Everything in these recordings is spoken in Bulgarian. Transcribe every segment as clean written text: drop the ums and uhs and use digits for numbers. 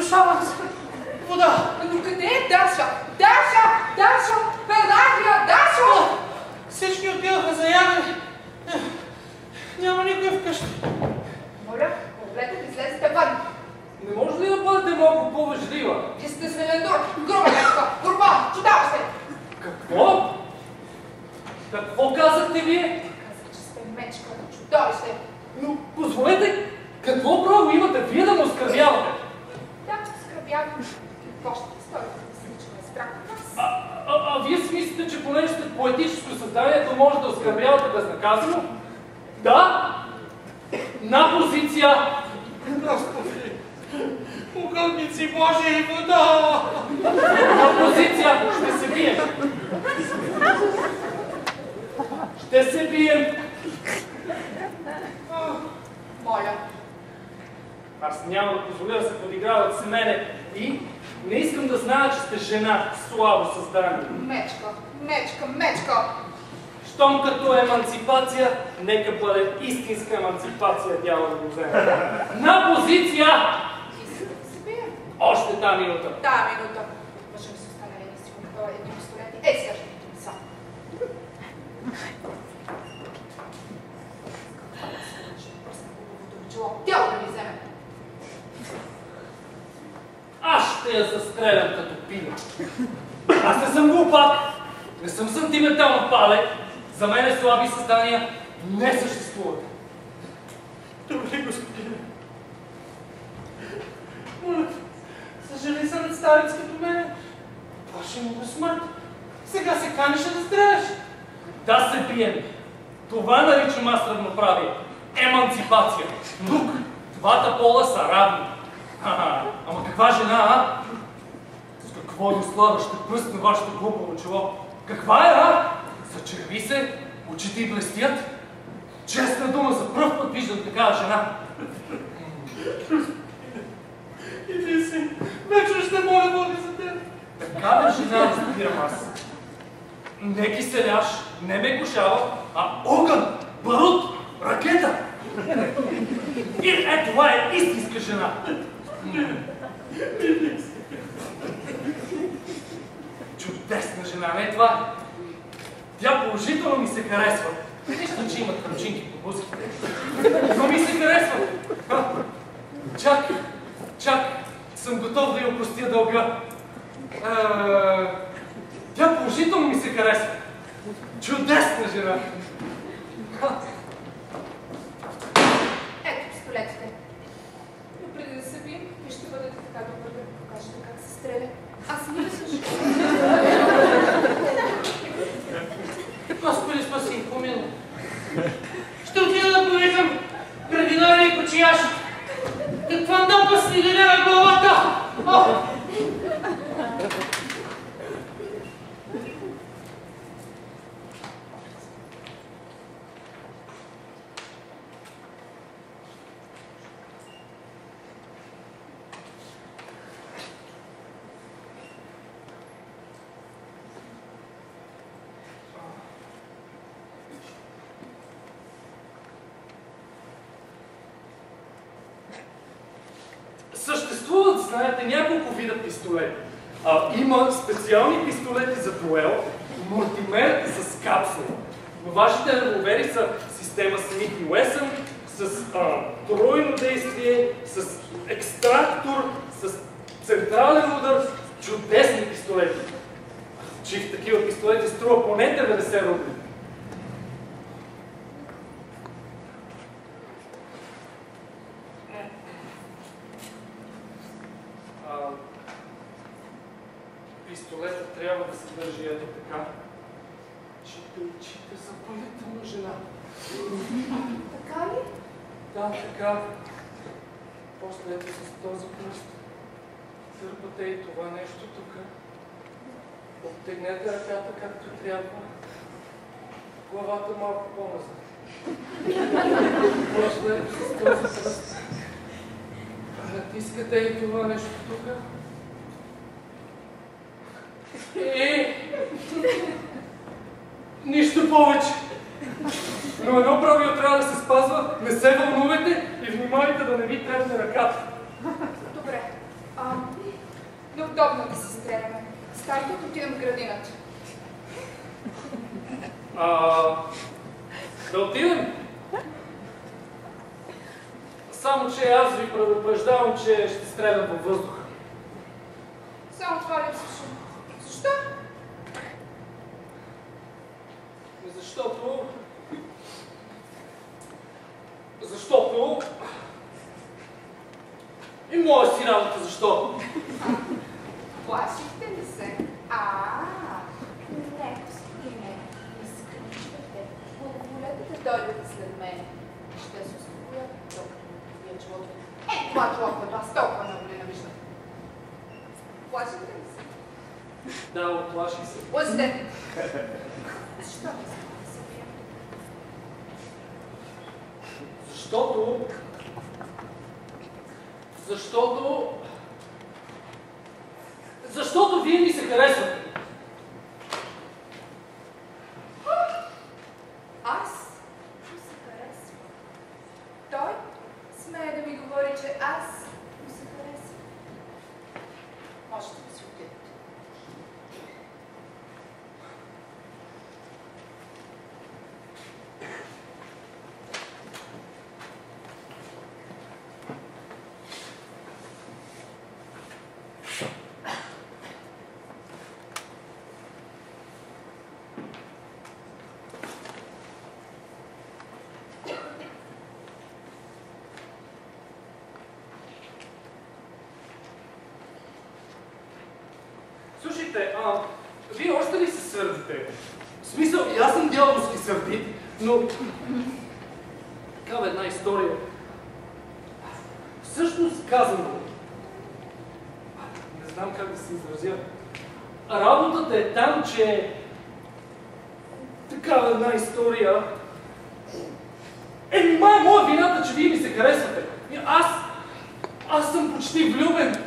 Задушавам се. Вода. Но къде е Даша? Даша! Даша! Пелагия! Даша! Всички отиваха за ягоди. Няма никой вкъщи. Моля, погледнете, излезете вън. Не може ли да бъдете малко по-вежлива? Вие сте свелендор, груба мечка, горба, чудава се! Какво? Какво казахте вие? Казах, че сте мечка, чудовище. Но позволете, какво право имате вие да ме оскърбявате? Да, скърбявам. Какво ще ти сторите да се личаме страх от вас? А вие си мислите, че понеже сте поетическо създание, то може да оскърбявате безнаказано? Да? На позиция! Господи, угодници Божии, вода! На позиция! Ще се бием! Ще се бием! Моля. Аз няма да позволя да се подиграват с мене и не искам да зная, че сте жена, слабо създание. Мечка, мечка, мечка! Щом като еманципация, нека бъде истинска еманципация, дявол го вземе. На позиция! Искате да се бие? Още та минута. Да, минута. Мъжа ми се останали да си купува едни пистолети. Ей, сега ще ги сам. Тяло да ми вземе. Аз ще я застрелям като пина. Аз не съм глупак, не съм сантиментално палек. За мен слаби създания не съществуват. Добре, господине. Моля, съжали се над старец като мене. Плаши му до смърт. Сега се канеше да стреляш. Да се бием. Това наричам аз равноправие. Еманципация. Тук двата пола са равни. Ама каква жена, а? С какво юслада ще пръсне вашето глупаво чело? Каква е, а? Зачерви се, очите й блестят. Честна дума, за пръв път виждам такава жена. И ти си, вече ще моля води за теб. Такава жена разбирам аз. Не киселяш, не ме кошава, а огън, барут, ракета. И това е истинска жена. Чудесна жена, не това? Тя положително ми се харесва. Виждам, че имат кръчинки по бузките. Но ми се харесва. Чак, съм готов да я опростя дълга. Тя положително ми се харесва. Чудесна жена. Ето пистолетите. Но преди да се бием, вие ще бъдете така добър да ми покажете как се стреля. Аз не ли също? Господи, спаси, помилуй. Ще отида да повикам градинаря и кочияш. Каква дъмпа снеганя на главата! Съществуват, знаете, няколко вида пистолети. Има специални пистолети за дуел, мултимер с капсула. Но вашите револвери са система Смит и Уесън, с тройно действие, с екстрактор, с централен удар, чудесни пистолети. Чих такива пистолети струва поне 90 рубли. Пистолетът трябва да се държи ето така. Чите очите за пълнителна жена. Така ли? Да, така. После ето с този пръст. Сърпате и това нещо тук. Обтегнете ръката както трябва. Главата малко по-назад. После с този пръст. Натискате и това нещо тук. Нищо повече. Но едно правило трябва да се спазва. Не се вълнувайте и внимавайте да не ви трепне ръката. Добре. удобно да се стреляме. Старите да отидем в градината. Да отидем? Само, че аз ви предупреждавам, че ще стрелям във въздуха. Само това ли слушам? Защо? Защото... И моя си работа, защо? Плашихте ли се? Не, господине, не се кръчвате. Благоволете да дойдете след мен. Ще се успокоя, докато вие чулото. Това чулото, аз толкова много ли навиждам. Плашихте ли се? Да, оплаших се. Лъжете! Защо не се бия? Защото вие ми се харесвате. Аз му се харесвам. Той смее да ми говори, че аз му се харесвам. Можете да си отидете. Слушайте, вие още ли се сърдите? В смисъл, и аз съм дяволски сърдит, но... Такава една история. Всъщност казано, не знам как да се изразя, работата е там, че... Такава една история... Нима е моя вината, че вие ми се харесвате. Аз съм почти влюбен.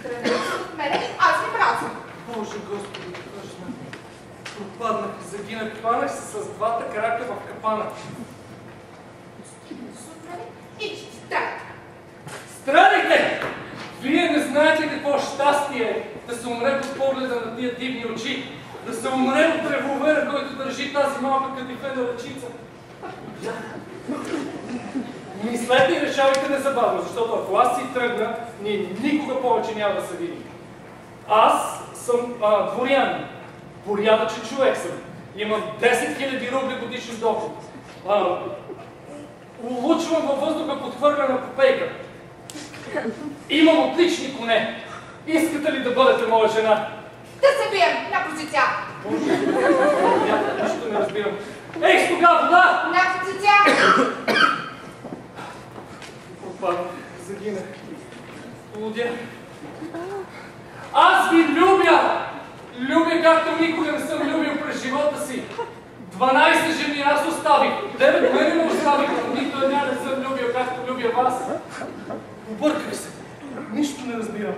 Странете от мене, аз ви мразя. Боже Господи, кажи ме. Пропаднах и загинах, хванах се с двата крака в капана. От мене и ще страдате. Страдайте! Вие не знаете какво щастие е да се умре под погледа на тия дивни очи, да се умре от револвера, който държи тази малка кадифена ръчица. Мислете и решавайте незабавно, защото ако аз си тръгна, ние никога повече няма да се видим. Аз съм дворянин. Порядъчен човек съм. Имам 10 000 рубли годишен доход. Улучвам във въздуха подхвърлена попейка. Имам отлични коне. Искате ли да бъдете моя жена? Да се бием на позиция. Нищо не разбирам. Ей, стога, вода! На позиция. Пропаднах, загинах. Лудя. Аз ви любя! Любя както никога не съм любил през живота си. 12 жени аз оставих. 9 мене ме оставих, но нито една не съм любил както любя вас. Обърках се. Нищо не разбирам.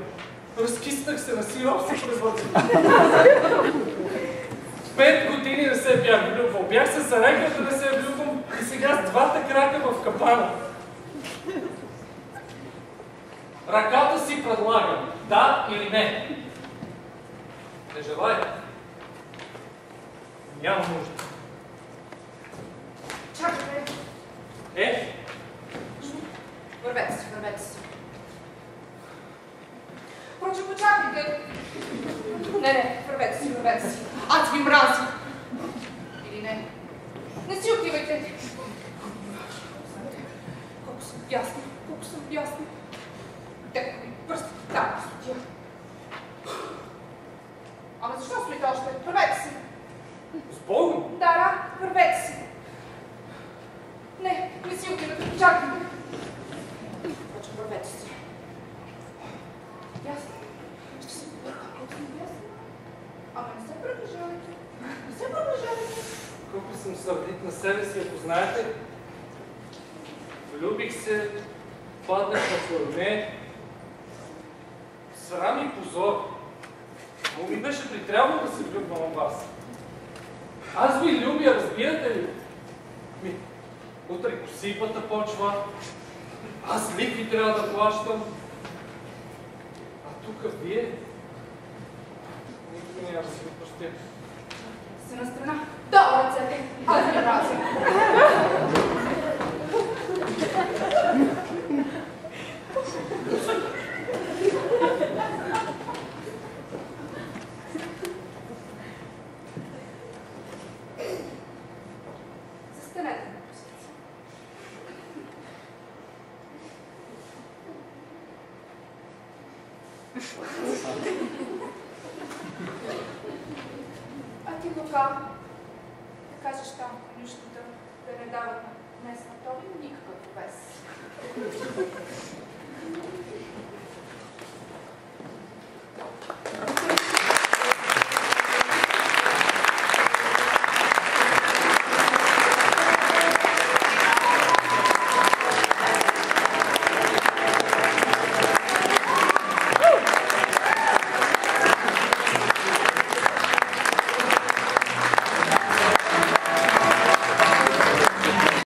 Разкиснах се на сироп се превързах. 5 години не се бях влюбвал. Бях се зарекал да не се влюбвам и сега с двата крака в капана. Ръката си предлагам. Да или не? Не желая. Няма нужда. Чакайте. Вървете си, вървете си. Впрочем, почакайте. Не, вървете си, вървете си. Аз ви мразя. Или не? Не си отивайте. Колко съм бясна, колко съм бясна. Те, пръстите там стоя. Ама защо стоите още? Вървете си. С Богом? Да, вървете си. Не си отивате, почакайте. Впрочем, вървете си. Ясно? Ще се побъркам, колко съм ясно. Ама не се приближавайте. Не се приближавайте. Колко съм сърдит на себе си, ако знаете. Влюбих се, паднах на форме. Срам и позор. Но ми беше притрябвало да се влюбвам в вас. Аз ви любя, разбирате ли? Утре косипата почва. Аз лихви трябва да плащам. А тук вие ръцете. Се на страна. Долу ръцете. Аз не разум. Застанете на позиция. А ти, Лука, да кажеш там в конюшната да не дават на днес на Тоби никакъв вес.